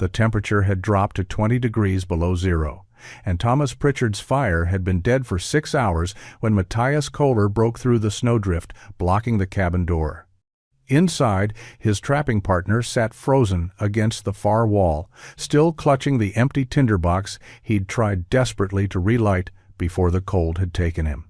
The temperature had dropped to 20 degrees below zero, and Thomas Pritchard's fire had been dead for 6 hours when Matthias Kohler broke through the snowdrift, blocking the cabin door. Inside, his trapping partner sat frozen against the far wall, still clutching the empty tinderbox he'd tried desperately to relight before the cold had taken him.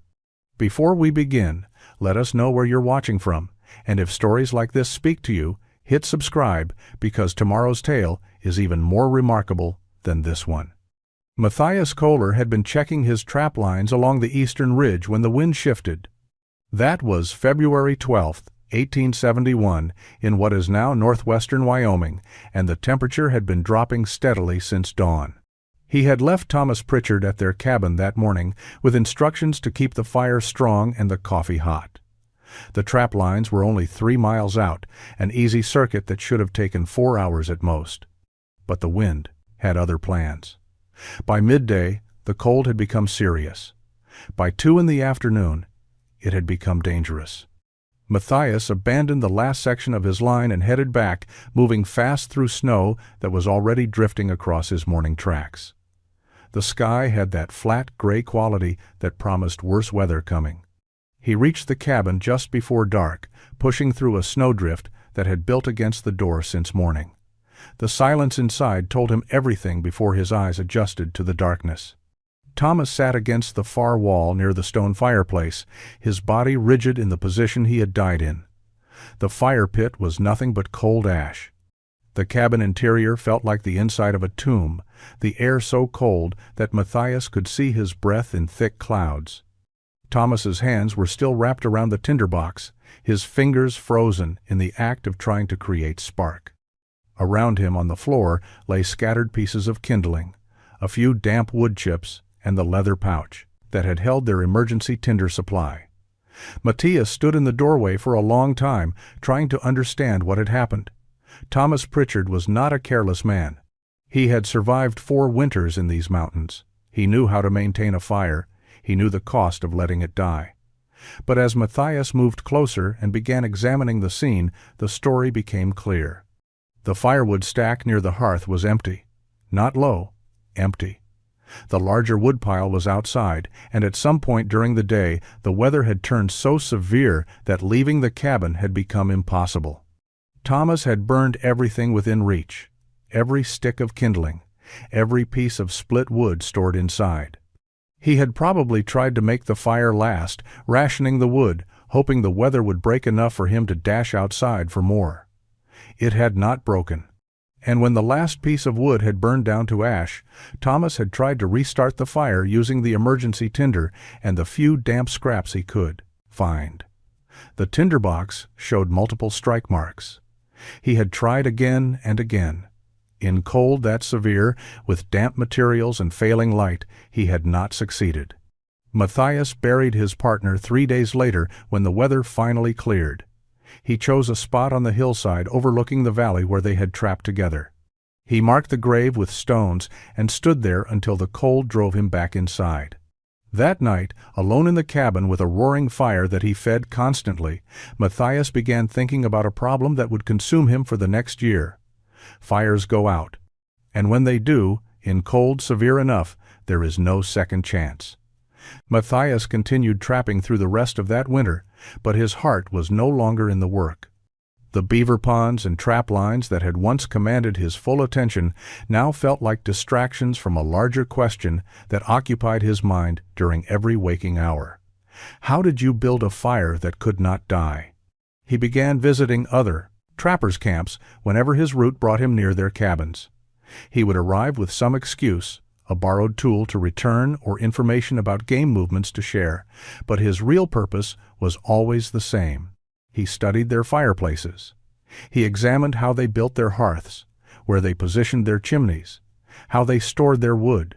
Before we begin, let us know where you're watching from, and if stories like this speak to you, hit subscribe, because tomorrow's tale is even more remarkable than this one. Matthias Kohler had been checking his trap lines along the eastern ridge when the wind shifted. That was February 12th, 1871, in what is now northwestern Wyoming, and the temperature had been dropping steadily since dawn. He had left Thomas Pritchard at their cabin that morning with instructions to keep the fire strong and the coffee hot. The trap lines were only 3 miles out, an easy circuit that should have taken 4 hours at most. But the wind had other plans. By midday, the cold had become serious. By 2 in the afternoon, it had become dangerous. Matthias abandoned the last section of his line and headed back, moving fast through snow that was already drifting across his morning tracks. The sky had that flat gray quality that promised worse weather coming. He reached the cabin just before dark, pushing through a snowdrift that had built against the door since morning. The silence inside told him everything before his eyes adjusted to the darkness. Thomas sat against the far wall near the stone fireplace, his body rigid in the position he had died in. The fire pit was nothing but cold ash. The cabin interior felt like the inside of a tomb, the air so cold that Matthias could see his breath in thick clouds. Thomas's hands were still wrapped around the tinderbox, his fingers frozen in the act of trying to create spark. Around him on the floor lay scattered pieces of kindling, a few damp wood chips, and the leather pouch that had held their emergency tinder supply. Matthias stood in the doorway for a long time, trying to understand what had happened. Thomas Pritchard was not a careless man. He had survived 4 winters in these mountains. He knew how to maintain a fire. He knew the cost of letting it die. But as Matthias moved closer and began examining the scene, the story became clear. The firewood stack near the hearth was empty. Not low, empty. The larger woodpile was outside, and at some point during the day, the weather had turned so severe that leaving the cabin had become impossible. Thomas had burned everything within reach, every stick of kindling, every piece of split wood stored inside. He had probably tried to make the fire last, rationing the wood, hoping the weather would break enough for him to dash outside for more. It had not broken. And when the last piece of wood had burned down to ash, Thomas had tried to restart the fire using the emergency tinder and the few damp scraps he could find. The tinderbox showed multiple strike marks. He had tried again and again. In cold that severe, with damp materials and failing light, he had not succeeded. Matthias buried his partner 3 days later when the weather finally cleared. He chose a spot on the hillside overlooking the valley where they had trapped together. He marked the grave with stones and stood there until the cold drove him back inside. That night, alone in the cabin with a roaring fire that he fed constantly, Matthias began thinking about a problem that would consume him for the next year. Fires go out, and when they do, in cold severe enough, there is no second chance. Matthias continued trapping through the rest of that winter, but his heart was no longer in the work. The beaver ponds and trap lines that had once commanded his full attention now felt like distractions from a larger question that occupied his mind during every waking hour. How did you build a fire that could not die? He began visiting other trappers' camps whenever his route brought him near their cabins. He would arrive with some excuse, a borrowed tool to return or information about game movements to share, but his real purpose was always the same. He studied their fireplaces. He examined how they built their hearths, where they positioned their chimneys, how they stored their wood.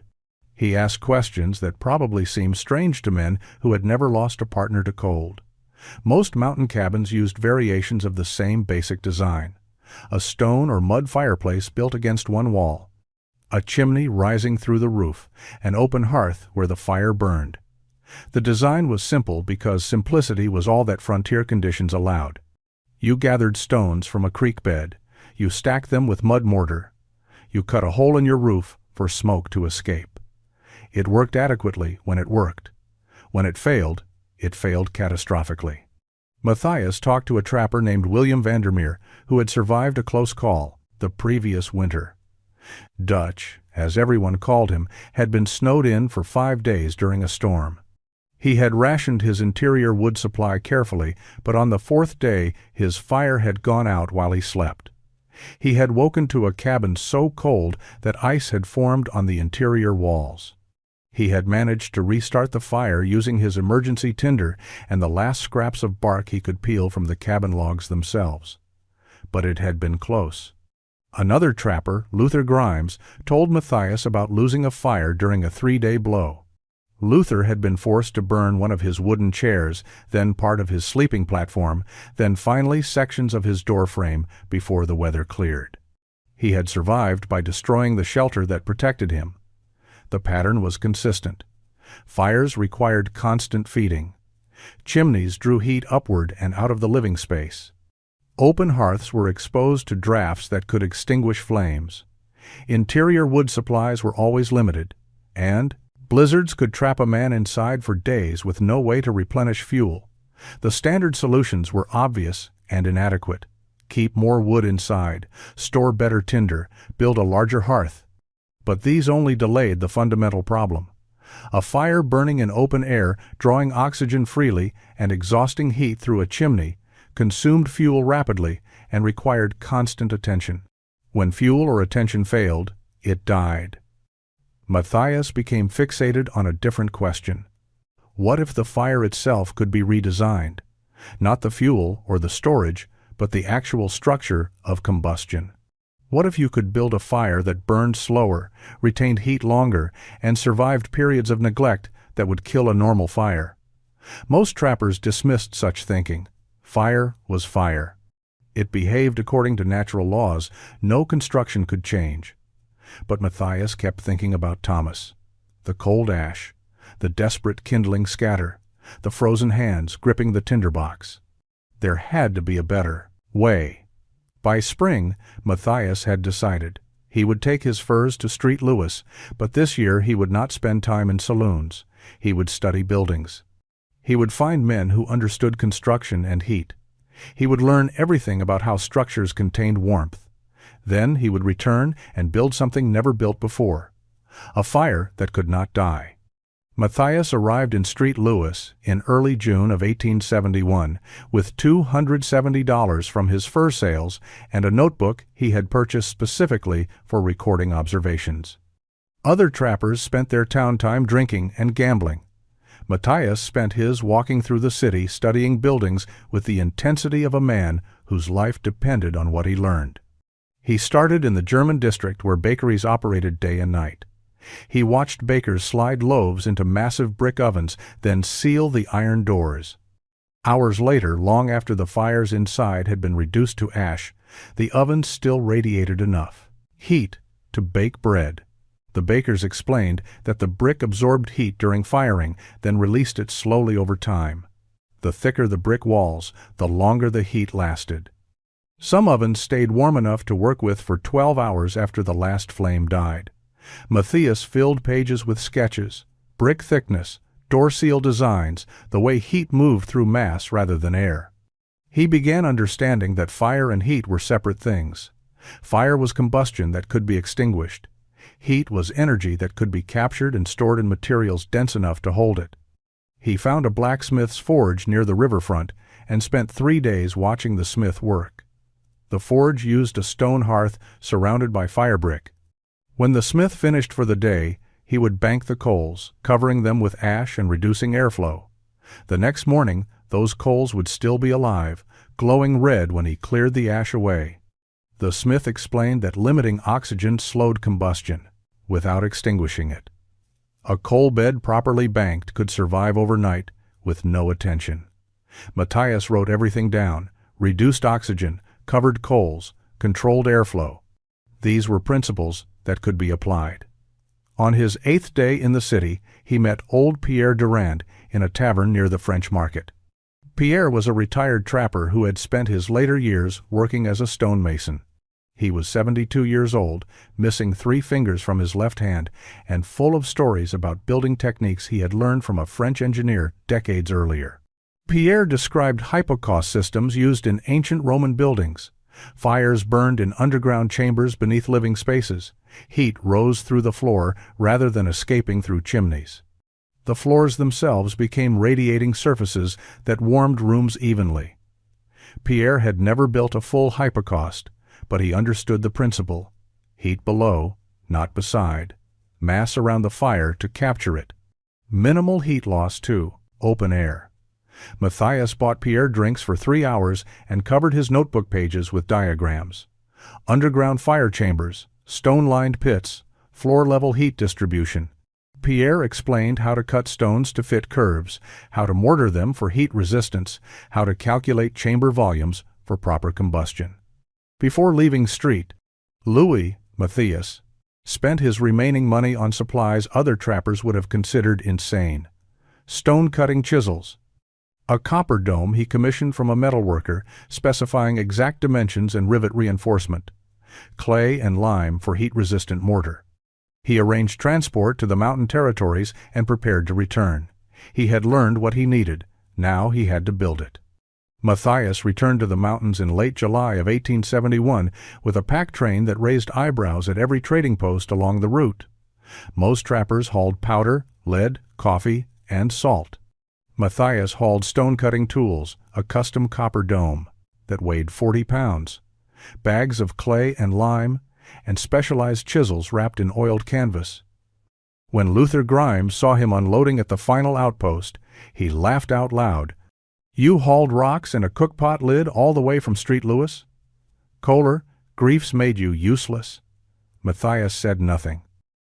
He asked questions that probably seemed strange to men who had never lost a partner to cold. Most mountain cabins used variations of the same basic design: a stone or mud fireplace built against one wall, a chimney rising through the roof, an open hearth where the fire burned. The design was simple because simplicity was all that frontier conditions allowed. You gathered stones from a creek bed. You stacked them with mud mortar. You cut a hole in your roof for smoke to escape. It worked adequately when it worked. When it failed catastrophically. Matthias talked to a trapper named William Vandermeer, who had survived a close call the previous winter. Dutch, as everyone called him, had been snowed in for 5 days during a storm. He had rationed his interior wood supply carefully, but on the 4th day his fire had gone out while he slept. He had woken to a cabin so cold that ice had formed on the interior walls. He had managed to restart the fire using his emergency tinder and the last scraps of bark he could peel from the cabin logs themselves. But it had been close. Another trapper, Luther Grimes, told Matthias about losing a fire during a 3-day blow. Luther had been forced to burn one of his wooden chairs, then part of his sleeping platform, then finally sections of his door frame before the weather cleared. He had survived by destroying the shelter that protected him. The pattern was consistent. Fires required constant feeding. Chimneys drew heat upward and out of the living space. Open hearths were exposed to drafts that could extinguish flames. Interior wood supplies were always limited, and blizzards could trap a man inside for days with no way to replenish fuel. The standard solutions were obvious and inadequate. Keep more wood inside, store better tinder, build a larger hearth. But these only delayed the fundamental problem. A fire burning in open air, drawing oxygen freely and exhausting heat through a chimney, consumed fuel rapidly and required constant attention. When fuel or attention failed, it died. Matthias became fixated on a different question. What if the fire itself could be redesigned? Not the fuel or the storage, but the actual structure of combustion. What if you could build a fire that burned slower, retained heat longer, and survived periods of neglect that would kill a normal fire? Most trappers dismissed such thinking. Fire was fire. It behaved according to natural laws. No construction could change. But Matthias kept thinking about Thomas. The cold ash, the desperate kindling scatter, the frozen hands gripping the tinderbox. There had to be a better way. By spring, Matthias had decided. He would take his furs to Street Louis, but this year he would not spend time in saloons. He would study buildings. He would find men who understood construction and heat. He would learn everything about how structures contained warmth. Then he would return and build something never built before. A fire that could not die. Matthias arrived in Street Louis in early June of 1871 with $270 from his fur sales and a notebook he had purchased specifically for recording observations. Other trappers spent their town time drinking and gambling. Matthias spent his walking through the city studying buildings with the intensity of a man whose life depended on what he learned. He started in the German district where bakeries operated day and night. He watched bakers slide loaves into massive brick ovens, then seal the iron doors. Hours later, long after the fires inside had been reduced to ash, the ovens still radiated enough heat to bake bread. The bakers explained that the brick absorbed heat during firing, then released it slowly over time. The thicker the brick walls, the longer the heat lasted. Some ovens stayed warm enough to work with for 12 hours after the last flame died. Matthias filled pages with sketches, brick thickness, door seal designs, the way heat moved through mass rather than air. He began understanding that fire and heat were separate things. Fire was combustion that could be extinguished. Heat was energy that could be captured and stored in materials dense enough to hold it. He found a blacksmith's forge near the riverfront and spent 3 days watching the smith work. The forge used a stone hearth surrounded by fire brick. When the smith finished for the day, he would bank the coals, covering them with ash and reducing airflow. The next morning, those coals would still be alive, glowing red when he cleared the ash away. The smith explained that limiting oxygen slowed combustion, without extinguishing it. A coal bed properly banked could survive overnight with no attention. Matthias wrote everything down: reduced oxygen, covered coals, controlled airflow. These were principles that could be applied. On his 8th day in the city, he met old Pierre Durand in a tavern near the French market. Pierre was a retired trapper who had spent his later years working as a stonemason. He was 72 years old, missing 3 fingers from his left hand, and full of stories about building techniques he had learned from a French engineer decades earlier. Pierre described hypocaust systems used in ancient Roman buildings. Fires burned in underground chambers beneath living spaces. Heat rose through the floor rather than escaping through chimneys. The floors themselves became radiating surfaces that warmed rooms evenly. Pierre had never built a full hypocaust, but he understood the principle: heat below, not beside, mass around the fire to capture it. Minimal heat loss too, open air. Matthias bought Pierre drinks for 3 hours and covered his notebook pages with diagrams. Underground fire chambers, stone-lined pits, floor-level heat distribution. Pierre explained how to cut stones to fit curves, how to mortar them for heat resistance, how to calculate chamber volumes for proper combustion. Before leaving street, Louis, Matthias, spent his remaining money on supplies other trappers would have considered insane. Stone-cutting chisels. A copper dome he commissioned from a metalworker, specifying exact dimensions and rivet reinforcement. Clay and lime for heat-resistant mortar. He arranged transport to the mountain territories and prepared to return. He had learned what he needed. Now he had to build it. Matthias returned to the mountains in late July of 1871 with a pack train that raised eyebrows at every trading post along the route. Most trappers hauled powder, lead, coffee, and salt. Matthias hauled stone-cutting tools, a custom copper dome that weighed 40 pounds, bags of clay and lime, and specialized chisels wrapped in oiled canvas. When Luther Grimes saw him unloading at the final outpost, he laughed out loud. "You hauled rocks and a cookpot lid all the way from St. Louis? Kohler, grief's made you useless." Matthias said nothing.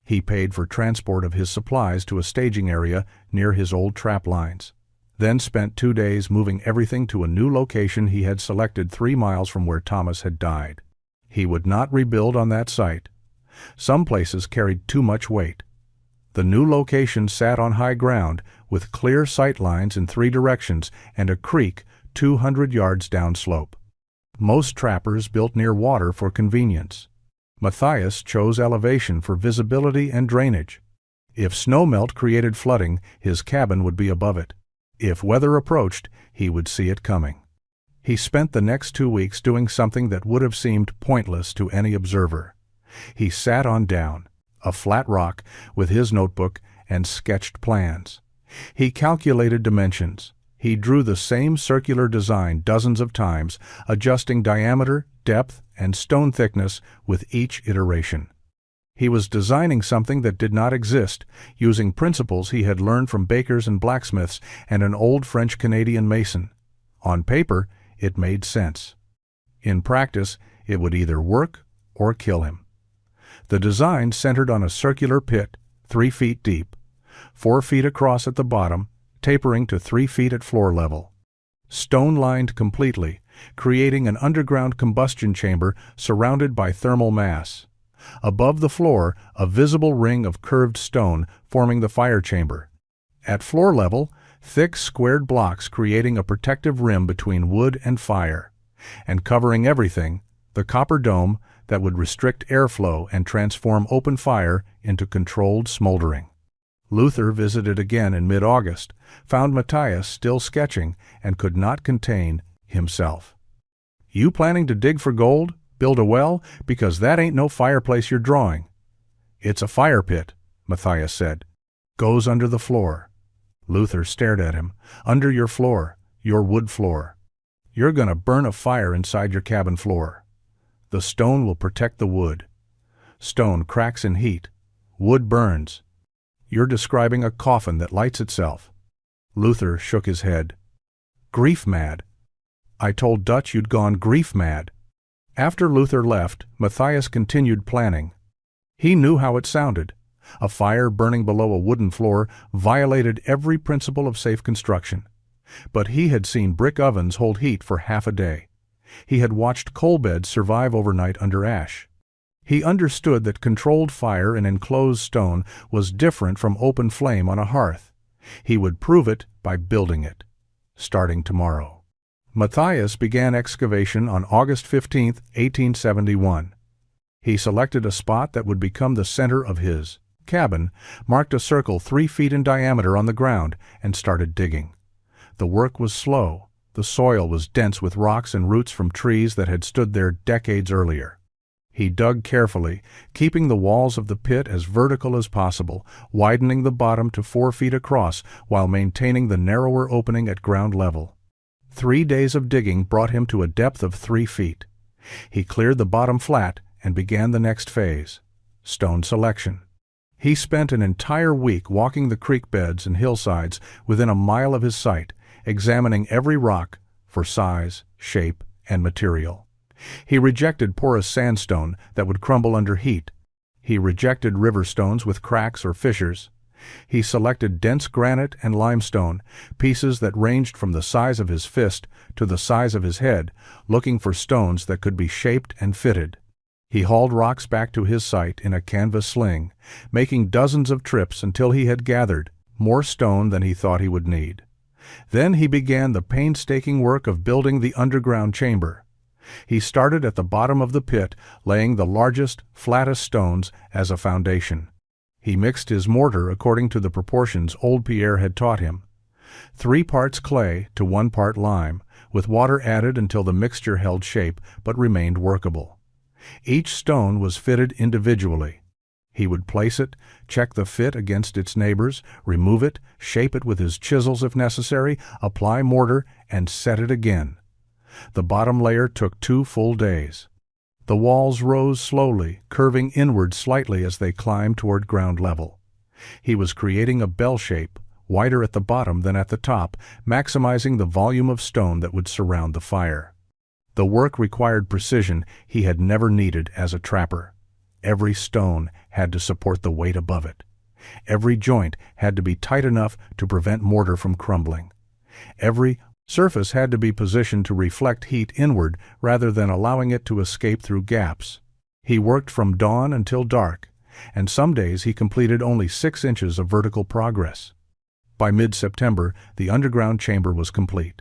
He paid for transport of his supplies to a staging area near his old trap lines, then spent 2 days moving everything to a new location he had selected 3 miles from where Thomas had died. He would not rebuild on that site. Some places carried too much weight. The new location sat on high ground with clear sight lines in 3 directions and a creek 200 yards downslope. Most trappers built near water for convenience. Matthias chose elevation for visibility and drainage. If snowmelt created flooding, his cabin would be above it. If weather approached, he would see it coming. He spent the next 2 weeks doing something that would have seemed pointless to any observer. He sat on down, a flat rock, with his notebook and sketched plans. He calculated dimensions. He drew the same circular design dozens of times, adjusting diameter, depth, and stone thickness with each iteration. He was designing something that did not exist, using principles he had learned from bakers and blacksmiths and an old French-Canadian mason. On paper, it made sense. In practice, it would either work or kill him. The design centered on a circular pit, 3 feet deep, 4 feet across at the bottom, tapering to 3 feet at floor level. Stone-lined completely, creating an underground combustion chamber surrounded by thermal mass. Above the floor, a visible ring of curved stone forming the fire chamber. At floor level, thick squared blocks creating a protective rim between wood and fire. And covering everything, the copper dome that would restrict airflow and transform open fire into controlled smoldering. Luther visited again in mid-August, found Matthias still sketching, and could not contain himself. "You planning to dig for gold? Build a well? Because that ain't no fireplace you're drawing." "It's a fire pit," Matthias said. "Goes under the floor." Luther stared at him. "Under your floor, your wood floor. You're gonna burn a fire inside your cabin floor. The stone will protect the wood. Stone cracks in heat. Wood burns. You're describing a coffin that lights itself." Luther shook his head. "Grief mad. I told Dutch you'd gone grief mad." After Luther left, Matthias continued planning. He knew how it sounded. A fire burning below a wooden floor violated every principle of safe construction. But he had seen brick ovens hold heat for half a day. He had watched coal beds survive overnight under ash. He understood that controlled fire in enclosed stone was different from open flame on a hearth. He would prove it by building it, starting tomorrow. Matthias began excavation on August 15, 1871. He selected a spot that would become the center of his cabin, marked a circle 3 feet in diameter on the ground, and started digging. The work was slow. The soil was dense with rocks and roots from trees that had stood there decades earlier. He dug carefully, keeping the walls of the pit as vertical as possible, widening the bottom to 4 feet across while maintaining the narrower opening at ground level. 3 days of digging brought him to a depth of 3 feet. He cleared the bottom flat and began the next phase: stone selection. He spent an entire week walking the creek beds and hillsides within a mile of his site, examining every rock for size, shape, and material. He rejected porous sandstone that would crumble under heat. He rejected river stones with cracks or fissures. He selected dense granite and limestone, pieces that ranged from the size of his fist to the size of his head, looking for stones that could be shaped and fitted. He hauled rocks back to his site in a canvas sling, making dozens of trips until he had gathered more stone than he thought he would need. Then he began the painstaking work of building the underground chamber. He started at the bottom of the pit, laying the largest, flattest stones as a foundation. He mixed his mortar according to the proportions old Pierre had taught him: 3 parts clay to 1 part lime, with water added until the mixture held shape but remained workable. Each stone was fitted individually. He would place it, check the fit against its neighbors, remove it, shape it with his chisels if necessary, apply mortar, and set it again. The bottom layer took 2 full days. The walls rose slowly, curving inward slightly as they climbed toward ground level. He was creating a bell shape, wider at the bottom than at the top, maximizing the volume of stone that would surround the fire. The work required precision he had never needed as a trapper. Every stone had to support the weight above it. Every joint had to be tight enough to prevent mortar from crumbling. Every surface had to be positioned to reflect heat inward rather than allowing it to escape through gaps. He worked from dawn until dark, and some days he completed only 6 inches of vertical progress. By mid-September, the underground chamber was complete.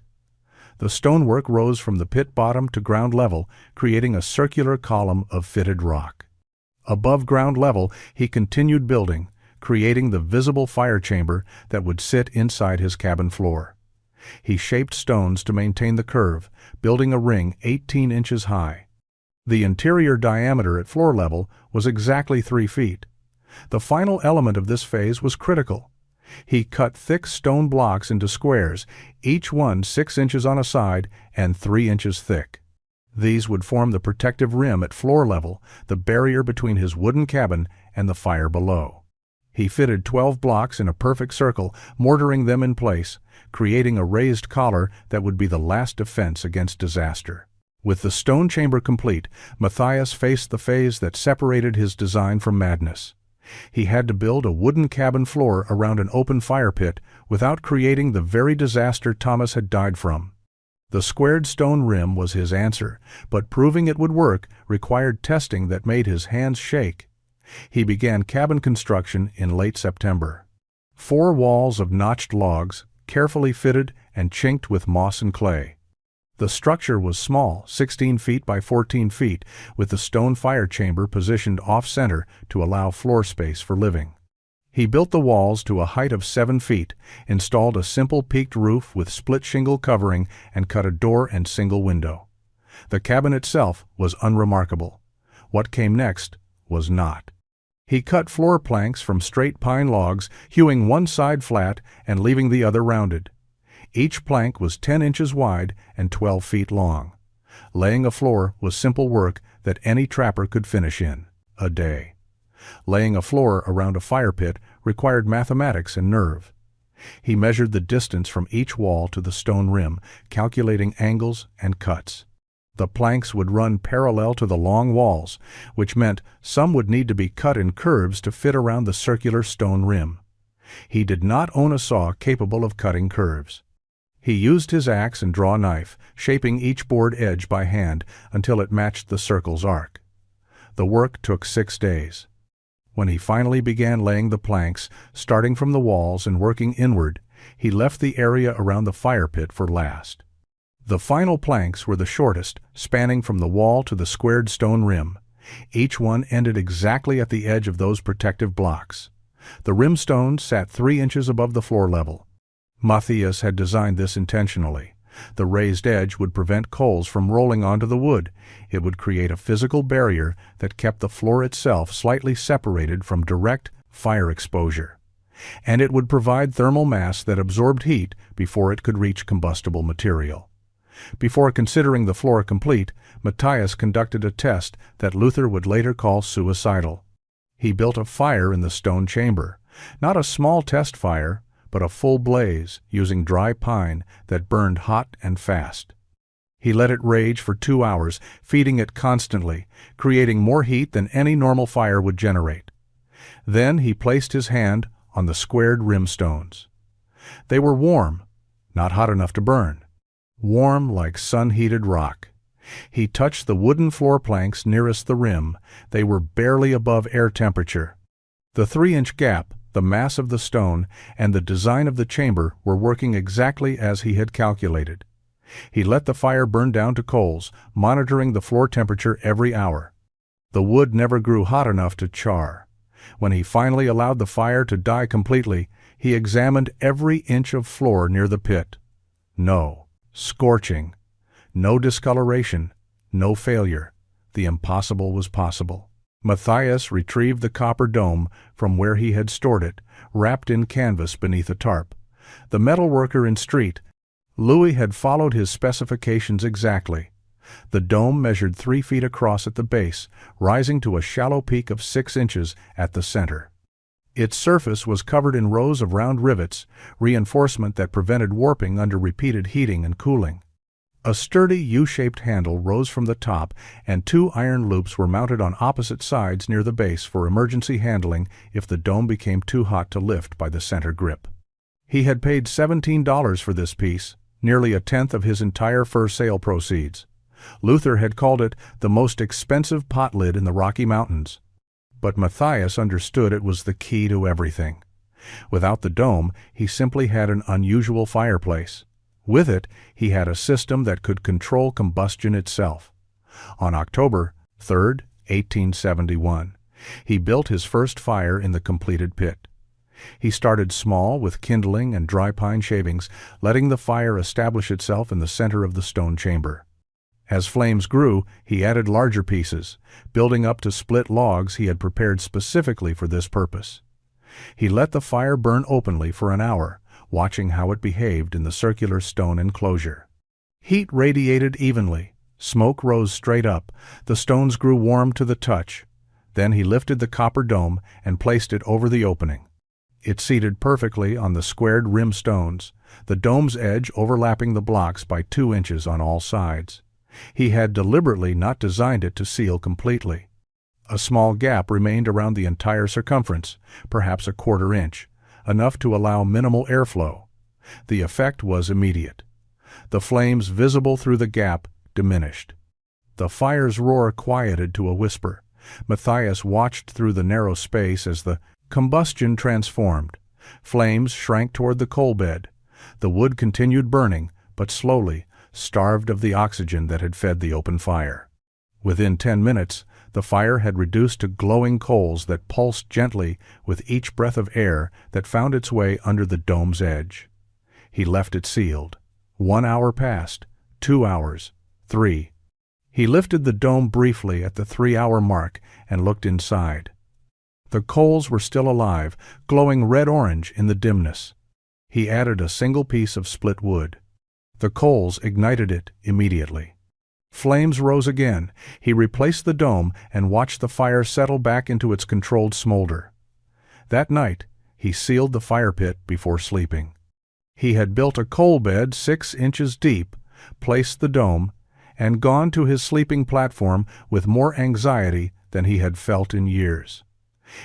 The stonework rose from the pit bottom to ground level, creating a circular column of fitted rock. Above ground level, he continued building, creating the visible fire chamber that would sit inside his cabin floor. He shaped stones to maintain the curve, building a ring 18 inches high. The interior diameter at floor level was exactly 3 feet. The final element of this phase was critical. He cut thick stone blocks into squares, each one 6 inches on a side and 3 inches thick. These would form the protective rim at floor level, the barrier between his wooden cabin and the fire below. He fitted 12 blocks in a perfect circle, mortaring them in place, creating a raised collar that would be the last defense against disaster. With the stone chamber complete, Matthias faced the phase that separated his design from madness. He had to build a wooden cabin floor around an open fire pit without creating the very disaster Thomas had died from. The squared stone rim was his answer, but proving it would work required testing that made his hands shake. He began cabin construction in late September. 4 walls of notched logs, carefully fitted and chinked with moss and clay. The structure was small, 16 feet by 14 feet, with the stone fire chamber positioned off-center to allow floor space for living. He built the walls to a height of 7 feet, installed a simple peaked roof with split shingle covering, and cut a door and single window. The cabin itself was unremarkable. What came next was not. He cut floor planks from straight pine logs, hewing one side flat and leaving the other rounded. Each plank was 10 inches wide and 12 feet long. Laying a floor was simple work that any trapper could finish in a day. Laying a floor around a fire pit required mathematics and nerve. He measured the distance from each wall to the stone rim, calculating angles and cuts. The planks would run parallel to the long walls, which meant some would need to be cut in curves to fit around the circular stone rim. He did not own a saw capable of cutting curves. He used his axe and draw knife, shaping each board edge by hand until it matched the circle's arc. The work took 6 days. When he finally began laying the planks, starting from the walls and working inward, he left the area around the fire pit for last. The final planks were the shortest, spanning from the wall to the squared stone rim. Each one ended exactly at the edge of those protective blocks. The rim stones sat 3 inches above the floor level. Matthias had designed this intentionally. The raised edge would prevent coals from rolling onto the wood. It would create a physical barrier that kept the floor itself slightly separated from direct fire exposure. And it would provide thermal mass that absorbed heat before it could reach combustible material. Before considering the floor complete, Matthias conducted a test that Luther would later call suicidal. He built a fire in the stone chamber, not a small test fire, but a full blaze using dry pine that burned hot and fast. He let it rage for 2 hours, feeding it constantly, creating more heat than any normal fire would generate. Then he placed his hand on the squared rim stones. They were warm, not hot enough to burn. Warm like sun-heated rock. He touched the wooden floor planks nearest the rim. They were barely above air temperature. The 3-inch gap, the mass of the stone, and the design of the chamber were working exactly as he had calculated. He let the fire burn down to coals, monitoring the floor temperature every hour. The wood never grew hot enough to char. When he finally allowed the fire to die completely, he examined every inch of floor near the pit. No scorching, no discoloration, no failure. The impossible was possible. Matthias retrieved the copper dome from where he had stored it, wrapped in canvas beneath a tarp. The metalworker in street, Louis, had followed his specifications exactly. The dome measured 3 feet across at the base, rising to a shallow peak of 6 inches at the center. Its surface was covered in rows of round rivets, reinforcement that prevented warping under repeated heating and cooling. A sturdy U-shaped handle rose from the top, and 2 iron loops were mounted on opposite sides near the base for emergency handling if the dome became too hot to lift by the center grip. He had paid $17 for this piece, nearly 1/10 of his entire fur sale proceeds. Luther had called it the most expensive pot lid in the Rocky Mountains. But Matthias understood it was the key to everything. Without the dome, he simply had an unusual fireplace. With it, he had a system that could control combustion itself. On October 3, 1871, he built his first fire in the completed pit. He started small with kindling and dry pine shavings, letting the fire establish itself in the center of the stone chamber. As flames grew, he added larger pieces, building up to split logs he had prepared specifically for this purpose. He let the fire burn openly for an hour, watching how it behaved in the circular stone enclosure. Heat radiated evenly. Smoke rose straight up. The stones grew warm to the touch. Then he lifted the copper dome and placed it over the opening. It seated perfectly on the squared rim stones, the dome's edge overlapping the blocks by 2 inches on all sides. He had deliberately not designed it to seal completely. A small gap remained around the entire circumference, perhaps 1/4 inch, enough to allow minimal airflow. The effect was immediate. The flames visible through the gap diminished. The fire's roar quieted to a whisper. Matthias watched through the narrow space as the combustion transformed. Flames shrank toward the coal bed. The wood continued burning, but slowly, starved of the oxygen that had fed the open fire. Within 10 minutes, the fire had reduced to glowing coals that pulsed gently with each breath of air that found its way under the dome's edge. He left it sealed. 1 hour passed, 2 hours, 3. He lifted the dome briefly at the 3-hour mark and looked inside. The coals were still alive, glowing red-orange in the dimness. He added a single piece of split wood. The coals ignited it immediately. Flames rose again. He replaced the dome and watched the fire settle back into its controlled smolder. That night, he sealed the fire pit before sleeping. He had built a coal bed 6 inches deep, placed the dome, and gone to his sleeping platform with more anxiety than he had felt in years.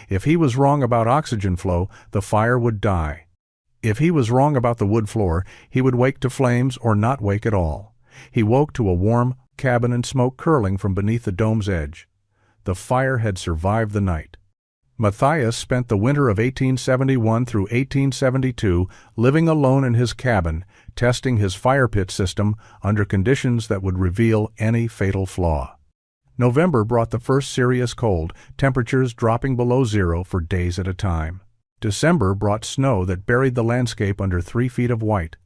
If he was wrong about oxygen flow, the fire would die. If he was wrong about the wood floor, he would wake to flames or not wake at all. He woke to a warm cabin and smoke curling from beneath the dome's edge. The fire had survived the night. Matthias spent the winter of 1871 through 1872 living alone in his cabin, testing his fire pit system under conditions that would reveal any fatal flaw. November brought the first serious cold, temperatures dropping below zero for days at a time. December brought snow that buried the landscape under 3 feet of white.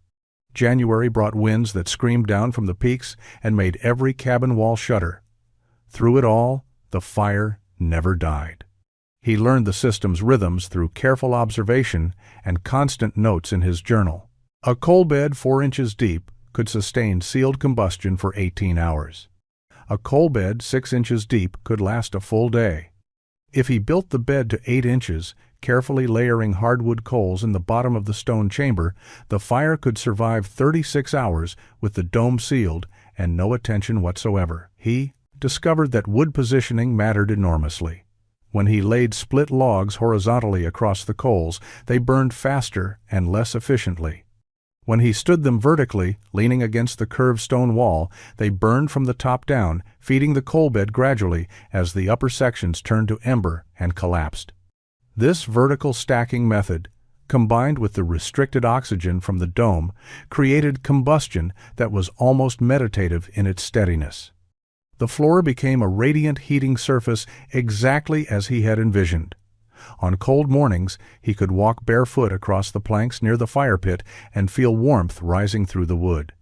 January brought winds that screamed down from the peaks and made every cabin wall shudder. Through it all, the fire never died. He learned the system's rhythms through careful observation and constant notes in his journal. A coal bed 4 inches deep could sustain sealed combustion for 18 hours. A coal bed 6 inches deep could last a full day. If he built the bed to 8 inches, carefully layering hardwood coals in the bottom of the stone chamber, the fire could survive 36 hours with the dome sealed and no attention whatsoever. He discovered that wood positioning mattered enormously. When he laid split logs horizontally across the coals, they burned faster and less efficiently. When he stood them vertically, leaning against the curved stone wall, they burned from the top down, feeding the coal bed gradually as the upper sections turned to ember and collapsed. This vertical stacking method, combined with the restricted oxygen from the dome, created combustion that was almost meditative in its steadiness. The floor became a radiant heating surface exactly as he had envisioned. On cold mornings, he could walk barefoot across the planks near the fire pit and feel warmth rising through the wood.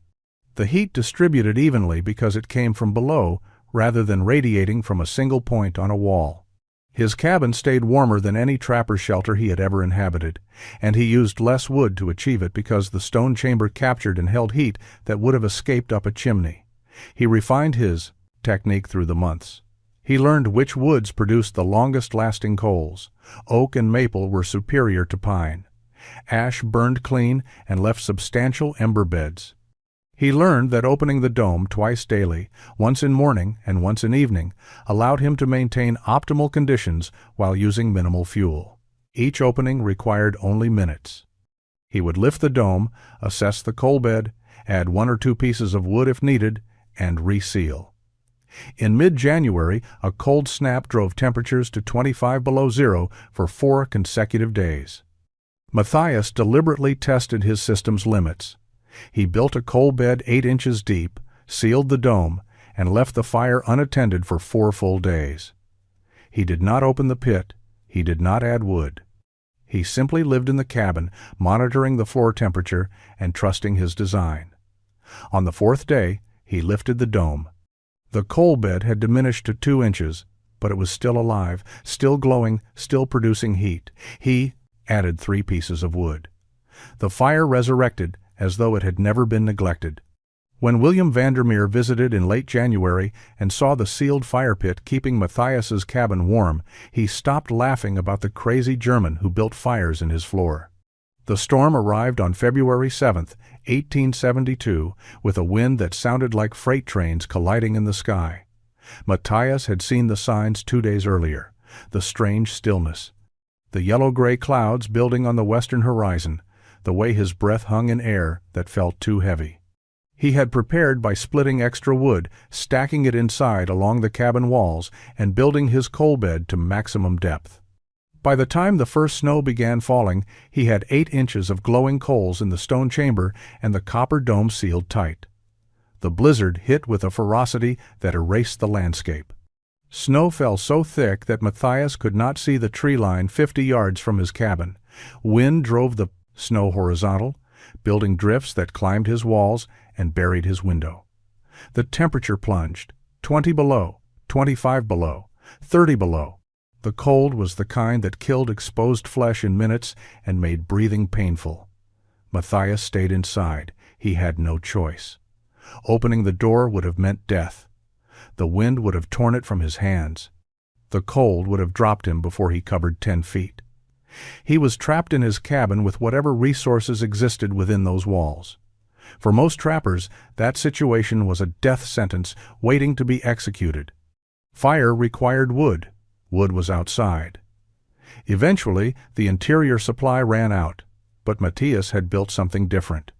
The heat distributed evenly because it came from below rather than radiating from a single point on a wall. His cabin stayed warmer than any trapper's shelter he had ever inhabited, and he used less wood to achieve it because the stone chamber captured and held heat that would have escaped up a chimney. He refined his technique through the months. He learned which woods produced the longest-lasting coals. Oak and maple were superior to pine. Ash burned clean and left substantial ember beds. He learned that opening the dome twice daily, once in morning and once in evening, allowed him to maintain optimal conditions while using minimal fuel. Each opening required only minutes. He would lift the dome, assess the coal bed, add 1 or 2 pieces of wood if needed, and reseal. In mid-January, a cold snap drove temperatures to 25 below zero for 4 consecutive days. Matthias deliberately tested his system's limits. He built a coal bed 8 inches deep, sealed the dome, and left the fire unattended for 4 full days. He did not open the pit. He did not add wood. He simply lived in the cabin, monitoring the floor temperature and trusting his design. On the 4th day, he lifted the dome. The coal bed had diminished to 2 inches, but it was still alive, still glowing, still producing heat. He added 3 pieces of wood. The fire resurrected as though it had never been neglected. When William Vandermeer visited in late January and saw the sealed fire pit keeping Matthias's cabin warm, he stopped laughing about the crazy German who built fires in his floor. The storm arrived on February 7, 1872, with a wind that sounded like freight trains colliding in the sky. Matthias had seen the signs 2 days earlier: the strange stillness, the yellow-gray clouds building on the western horizon, the way his breath hung in air that felt too heavy. He had prepared by splitting extra wood, stacking it inside along the cabin walls, and building his coal bed to maximum depth. By the time the first snow began falling, he had 8 inches of glowing coals in the stone chamber and the copper dome sealed tight. The blizzard hit with a ferocity that erased the landscape. Snow fell so thick that Matthias could not see the tree line 50 yards from his cabin. Wind drove the snow horizontal, building drifts that climbed his walls and buried his window. The temperature plunged: 20 below, 25 below, 30 below. The cold was the kind that killed exposed flesh in minutes and made breathing painful. Matthias stayed inside. He had no choice. Opening the door would have meant death. The wind would have torn it from his hands. The cold would have dropped him before he covered 10 feet. He was trapped in his cabin with whatever resources existed within those walls. For most trappers, that situation was a death sentence waiting to be executed. Fire required wood. Wood was outside. Eventually, the interior supply ran out, but Matthias had built something different.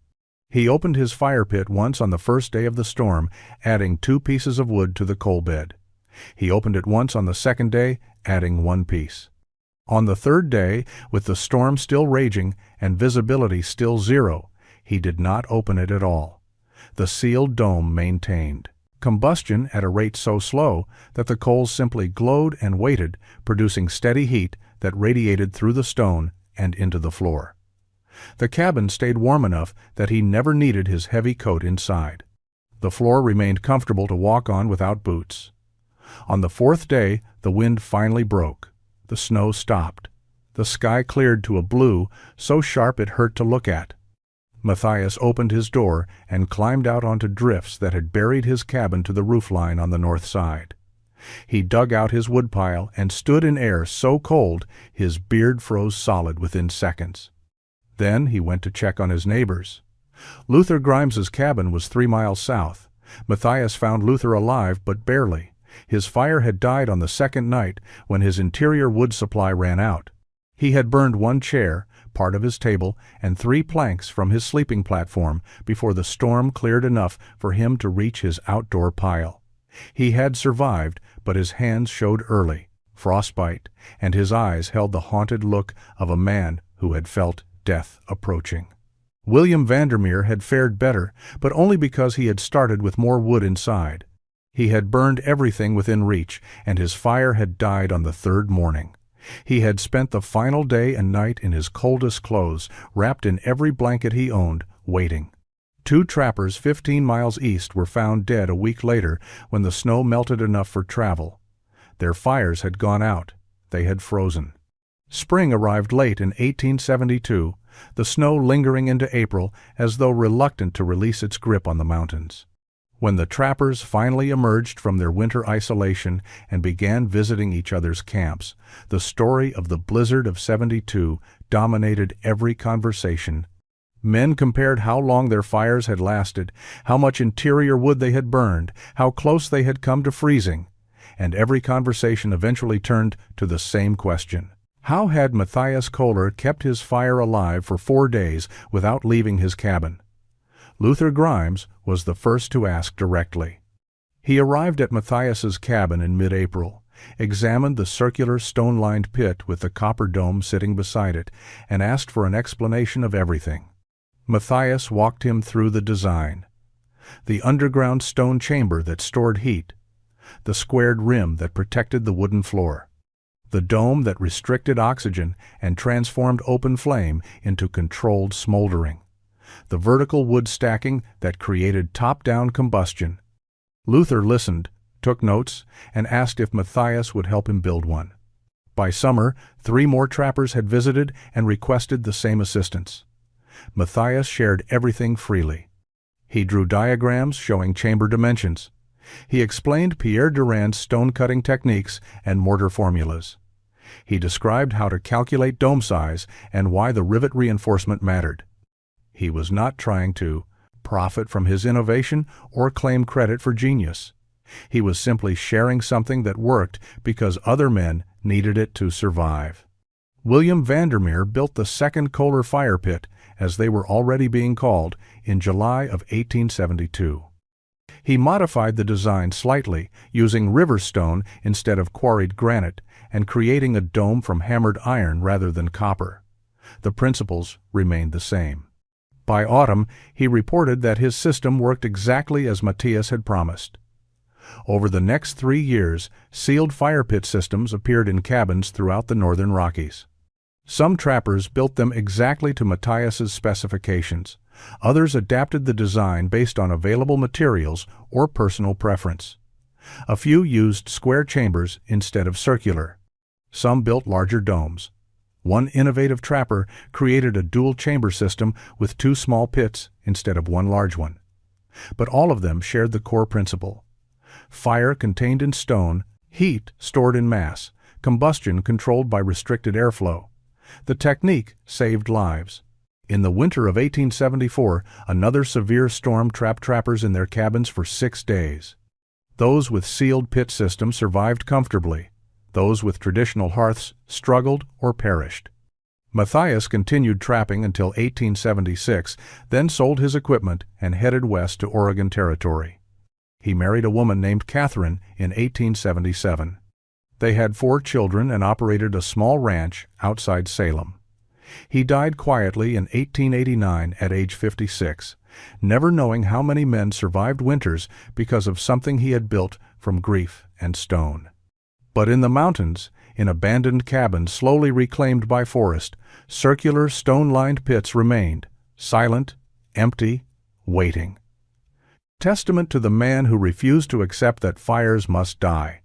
He opened his fire pit once on the first day of the storm, adding 2 pieces of wood to the coal bed. He opened it once on the second day, adding 1 piece. On the third day, with the storm still raging and visibility still zero, he did not open it at all. The sealed dome maintained combustion at a rate so slow that the coals simply glowed and waited, producing steady heat that radiated through the stone and into the floor. The cabin stayed warm enough that he never needed his heavy coat inside. The floor remained comfortable to walk on without boots. On the fourth day, the wind finally broke. The snow stopped. The sky cleared to a blue so sharp it hurt to look at. Matthias opened his door and climbed out onto drifts that had buried his cabin to the roofline on the north side. He dug out his woodpile and stood in air so cold his beard froze solid within seconds. Then he went to check on his neighbors. Luther Grimes's cabin was 3 miles south. Matthias found Luther alive, but barely. His fire had died on the second night when his interior wood supply ran out. He had burned 1 chair, part of his table, and 3 planks from his sleeping platform before the storm cleared enough for him to reach his outdoor pile. He had survived, but his hands showed early, frostbite, and his eyes held the haunted look of a man who had felt death approaching. William Vandermeer had fared better, but only because he had started with more wood inside. He had burned everything within reach, and his fire had died on the third morning. He had spent the final day and night in his coldest clothes, wrapped in every blanket he owned, waiting. 2 trappers 15 miles east were found dead a week later when the snow melted enough for travel. Their fires had gone out. They had frozen. Spring arrived late in 1872, the snow lingering into April as though reluctant to release its grip on the mountains. When the trappers finally emerged from their winter isolation and began visiting each other's camps, the story of the blizzard of '72 dominated every conversation. Men compared how long their fires had lasted, how much interior wood they had burned, how close they had come to freezing, and every conversation eventually turned to the same question. How had Matthias Kohler kept his fire alive for 4 days without leaving his cabin? Luther Grimes was the first to ask directly. He arrived at Matthias's cabin in mid-April, examined the circular stone-lined pit with the copper dome sitting beside it, and asked for an explanation of everything. Matthias walked him through the design. The underground stone chamber that stored heat, the squared rim that protected the wooden floor, the dome that restricted oxygen and transformed open flame into controlled smoldering, the vertical wood stacking that created top-down combustion. Luther listened, took notes, and asked if Matthias would help him build one. By summer, 3 more trappers had visited and requested the same assistance. Matthias shared everything freely. He drew diagrams showing chamber dimensions. He explained Pierre Durand's stone-cutting techniques and mortar formulas. He described how to calculate dome size and why the rivet reinforcement mattered. He was not trying to profit from his innovation or claim credit for genius. He was simply sharing something that worked because other men needed it to survive. William Vandermeer built the second Kohler fire pit, as they were already being called, in July of 1872. He modified the design slightly, using river stone instead of quarried granite, and creating a dome from hammered iron rather than copper. The principles remained the same. By autumn, he reported that his system worked exactly as Matthias had promised. Over the next 3 years, sealed fire pit systems appeared in cabins throughout the northern Rockies. Some trappers built them exactly to Matthias's specifications. Others adapted the design based on available materials or personal preference. A few used square chambers instead of circular. Some built larger domes. One innovative trapper created a dual-chamber system with 2 small pits instead of 1 large one. But all of them shared the core principle. Fire contained in stone, heat stored in mass, combustion controlled by restricted airflow. The technique saved lives. In the winter of 1874, another severe storm trapped trappers in their cabins for 6 days. Those with sealed pit systems survived comfortably. Those with traditional hearths struggled or perished. Matthias continued trapping until 1876, then sold his equipment and headed west to Oregon Territory. He married a woman named Catherine in 1877. They had 4 children and operated a small ranch outside Salem. He died quietly in 1889 at age 56, never knowing how many men survived winters because of something he had built from grief and stone. But in the mountains, in abandoned cabins slowly reclaimed by forest, circular stone-lined pits remained, silent, empty, waiting. Testament to the man who refused to accept that fires must die.